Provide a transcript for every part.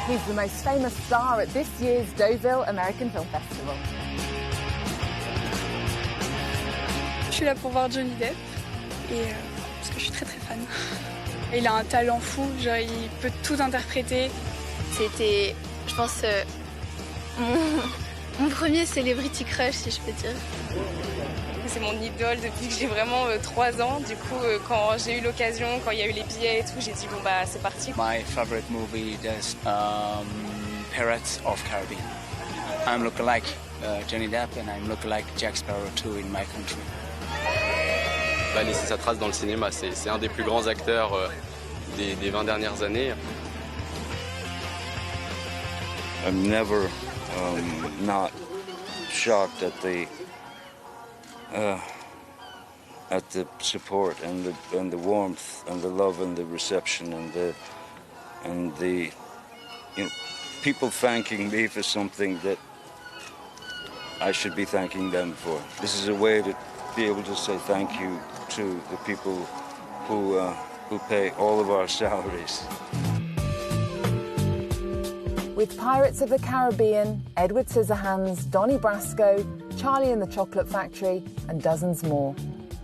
He's the most famous star at this year's Deauvillle American Film Festival. Je suis là pour voir Johnny Depp, parce que je suis très fan. Il a un talent fou, genre il peut tout interpréter. C'était, je pense, mon premier celebrity crush, si je peux dire. C'est mon idole depuis que j'ai vraiment 3 ans. Du coup, quand j'ai eu l'occasion, quand il y a eu les billets et tout, j'ai dit bon bah c'est parti. My favorite movie is Pirates of Caribbean. I'm looking like Johnny Depp and I'm looking like Jack Sparrow too in my country. Va laisser sa trace dans le cinéma. C'est un des plus grands acteurs des 20 dernières années. I'm never not shocked at the support and the warmth and the love and the reception and the you know, people thanking me for something that I should be thanking them for. This is a way to be able to say thank you to the people who pay all of our salaries. With Pirates of the Caribbean, Edward Scissorhands, Donnie Brasco, Charlie and the Chocolate Factory, and dozens more,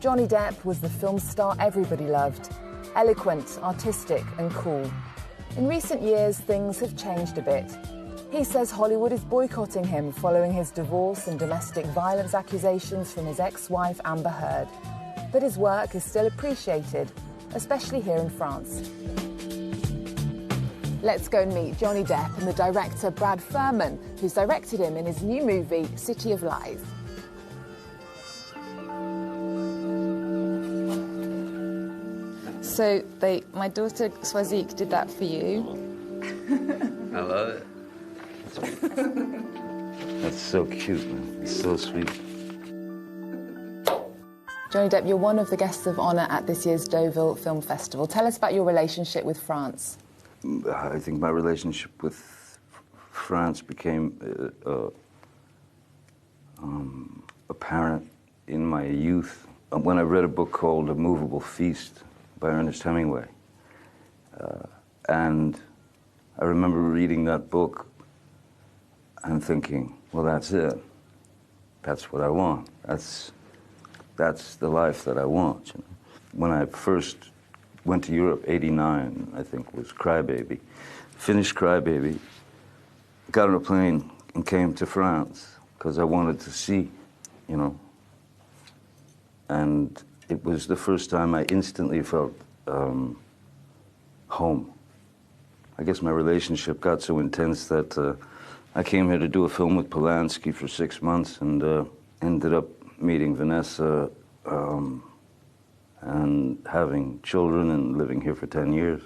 Johnny Depp was the film star everybody loved. Eloquent, artistic, and cool. In recent years, things have changed a bit. He says Hollywood is boycotting him following his divorce and domestic violence accusations from his ex-wife Amber Heard. But his work is still appreciated, especially here in France. Let's go and meet Johnny Depp and the director Brad Furman, who's directed him in his new movie, City of Lies. So my daughter Swazik did that for you. I love it. That's so cute, man. It's so sweet. Johnny Depp, you're one of the guests of honour at this year's Deauville Film Festival. Tell us about your relationship with France. I think my relationship with France became apparent in my youth when I read a book called A Movable Feast by Ernest Hemingway. And I remember reading that book and thinking, well, that's it. That's what I want. That's the life that I want. You know? When I first went to Europe, 89, I think, was Crybaby. Finished Crybaby, got on a plane and came to France because I wanted to see, you know. And it was the first time I instantly felt home. I guess my relationship got so intense that I came here to do a film with Polanski for 6 months and ended up meeting Vanessa and having children and living here for 10 years.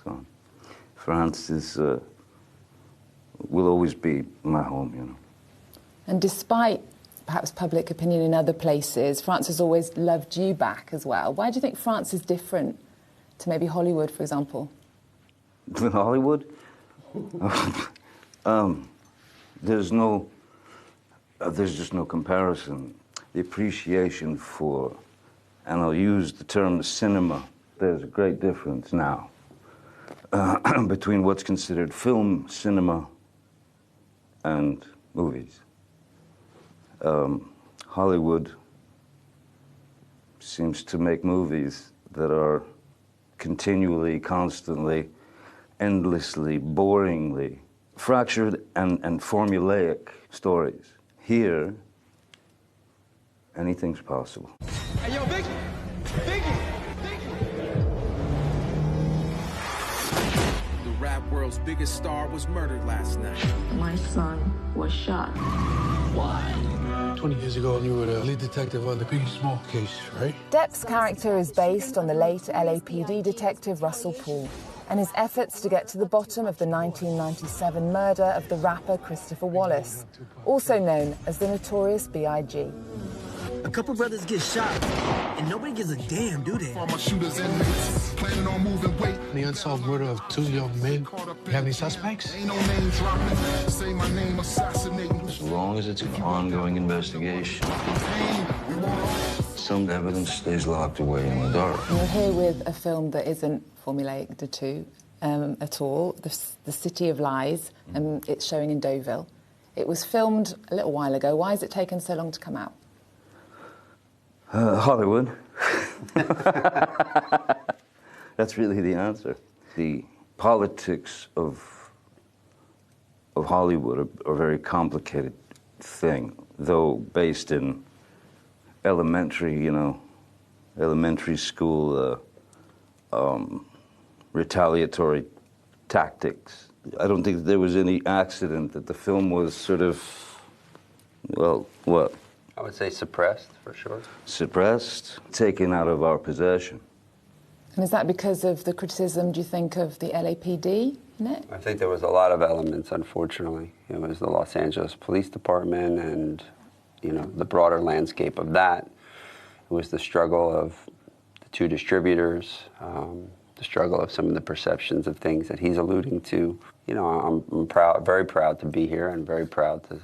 So France will always be my home, you know. And despite perhaps public opinion in other places, France has always loved you back as well. Why do you think France is different to maybe Hollywood, for example? Than Hollywood? There's just no comparison. The appreciation for, and I'll use the term cinema, there's a great difference now between what's considered film cinema and movies. Hollywood seems to make movies that are continually, constantly, endlessly, boringly fractured and formulaic stories. Here, anything's possible. Hey, yo, Biggie! Biggie! The rap world's biggest star was murdered last night. My son was shot. Why? 20 years ago, you were the lead detective on the Biggie Small case, right? Depp's character is based on the late LAPD detective Russell Poole and his efforts to get to the bottom of the 1997 murder of the rapper Christopher Wallace, also known as the Notorious B.I.G. A couple brothers get shot, and nobody gives a damn, do they? The unsolved murder of 2 young men. You have any suspects? As long as it's an ongoing investigation, some evidence stays locked away in the dark. And you're here with a film that isn't formulaic, the two. at all, The City of Lies, and it's showing in Deauville. It was filmed a little while ago. Why has it taken so long to come out? Hollywood. That's really the answer. The politics of Hollywood are a very complicated thing, though based in elementary school retaliatory tactics. I don't think there was any accident that the film was sort of, well, what? I would say suppressed, for sure. Suppressed, taken out of our possession. And is that because of the criticism, do you think, of the LAPD in it? I think there was a lot of elements, unfortunately. It was the Los Angeles Police Department and, the broader landscape of that. It was the struggle of the two distributors, the struggle of some of the perceptions of things that he's alluding to. I'm proud, very proud to be here and very proud to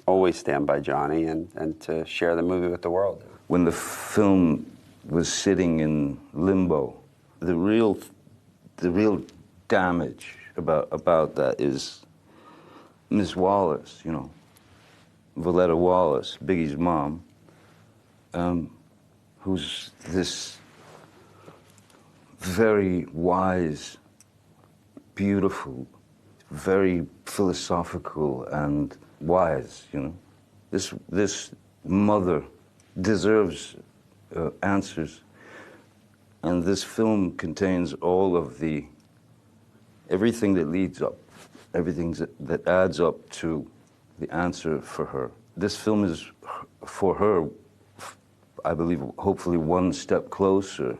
always stand by Johnny and to share the movie with the world. When the film was sitting in limbo, the real damage about that is Miss Wallace, Valletta Wallace, Biggie's mom, who's this very wise, beautiful, very philosophical and wise, This mother deserves answers. And this film contains all of everything that leads up, everything that adds up to the answer for her. This film is for her, I believe, hopefully one step closer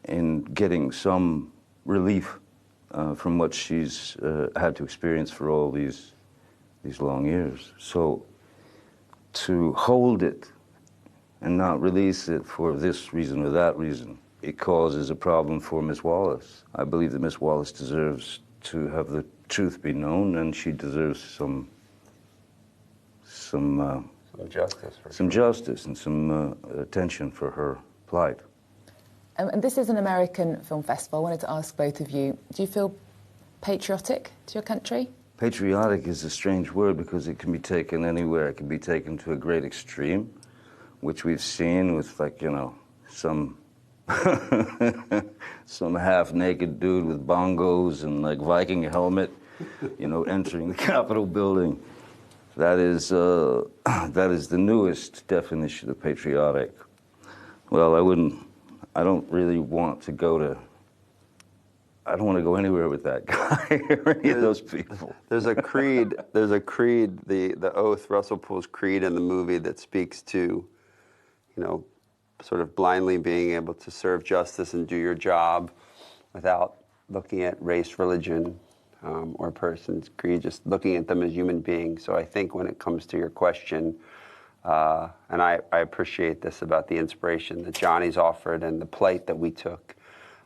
in getting some relief from what she's had to experience for all these long years. So to hold it and not release it for this reason or that reason, it causes a problem for Miss Wallace. I believe that Miss Wallace deserves to have the truth be known, and she deserves some justice. Some justice and some attention for her plight. And this is an American film festival. I wanted to ask both of you, do you feel patriotic to your country? Patriotic is a strange word because it can be taken anywhere. It can be taken to a great extreme, which we've seen with, some some half-naked dude with bongos and Viking helmet, entering the Capitol building. That is the newest definition of patriotic. Well, I don't really want to go anywhere with that guy or any of those people. There's a creed, the oath, Russell Poole's creed in the movie that speaks to, sort of blindly being able to serve justice and do your job without looking at race, religion, or a person's creed, just looking at them as human beings. So I think when it comes to your question, and I appreciate this about the inspiration that Johnny's offered and the plight that we took,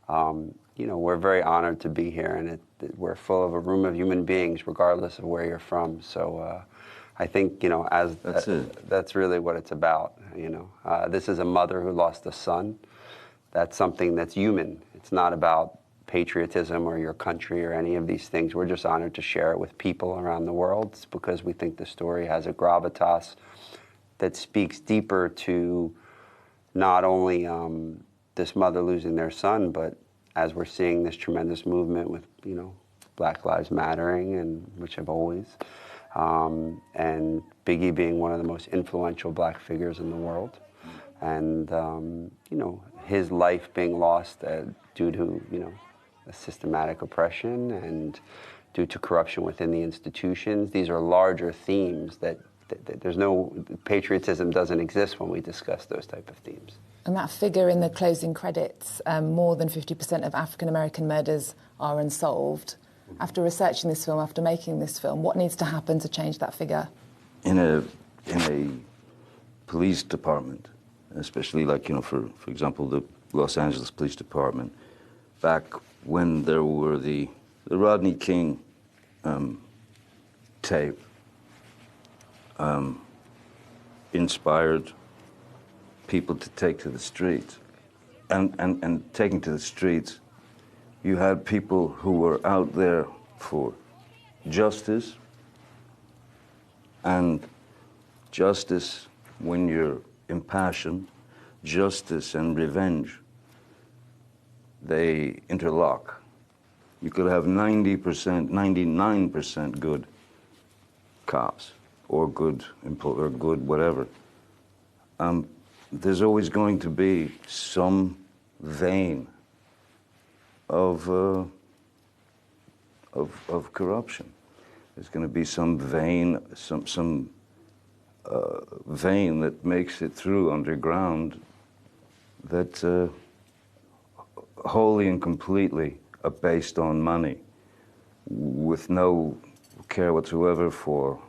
we're very honored to be here, and we're full of a room of human beings, regardless of where you're from. So I think, that's really what it's about. This is a mother who lost a son. That's something that's human. It's not about patriotism or your country or any of these things. We're just honored to share it with people around the world. It's because we think the story has a gravitas that speaks deeper to not only this mother losing their son, but as we're seeing this tremendous movement with, Black Lives Mattering, and which have always, and Biggie being one of the most influential black figures in the world, and his life being lost due to a systematic oppression and due to corruption within the institutions. These are larger themes that there's no patriotism doesn't exist when we discuss those type of themes. And that figure in the closing credits, more than 50% of African-American murders are unsolved. After researching this film, after making this film, what needs to happen to change that figure? In a police department, especially for example, the Los Angeles Police Department, back when there were the Rodney King tape, inspired people to take to the streets. And taking to the streets You had people who were out there for justice, and justice when you're impassioned, justice and revenge, they interlock. You could have 90%, 99% good cops or good or good whatever. There's always going to be some vein of corruption. There's going to be some vein, some vein that makes it through underground that wholly and completely are based on money, with no care whatsoever for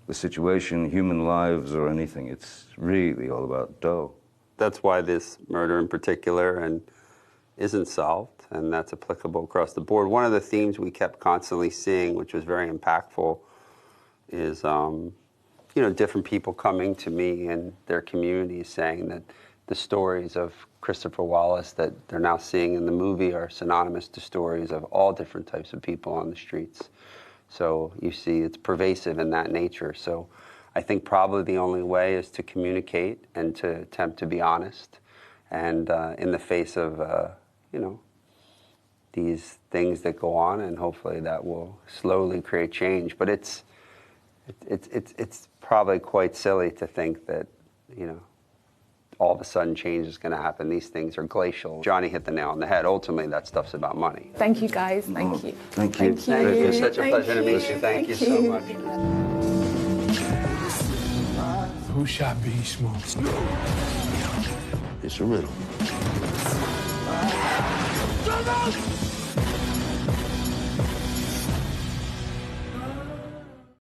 the situation, human lives, or anything. It's really all about dough. That's why this murder in particular isn't solved, and that's applicable across the board. One of the themes we kept constantly seeing, which was very impactful, is different people coming to me in their communities saying that the stories of Christopher Wallace that they're now seeing in the movie are synonymous to stories of all different types of people on the streets. So you see it's pervasive in that nature. So I think probably the only way is to communicate and to attempt to be honest. And in the face of, these things that go on, and hopefully that will slowly create change. But it's probably quite silly to think that, all of a sudden change is going to happen. These things are glacial. Johnny hit the nail on the head. Ultimately, that stuff's about money. Thank you, guys. Thank you. Thank you. Thank you. It's such a pleasure to meet you. Thank you so much. Who shot B. Smalls? It's a riddle.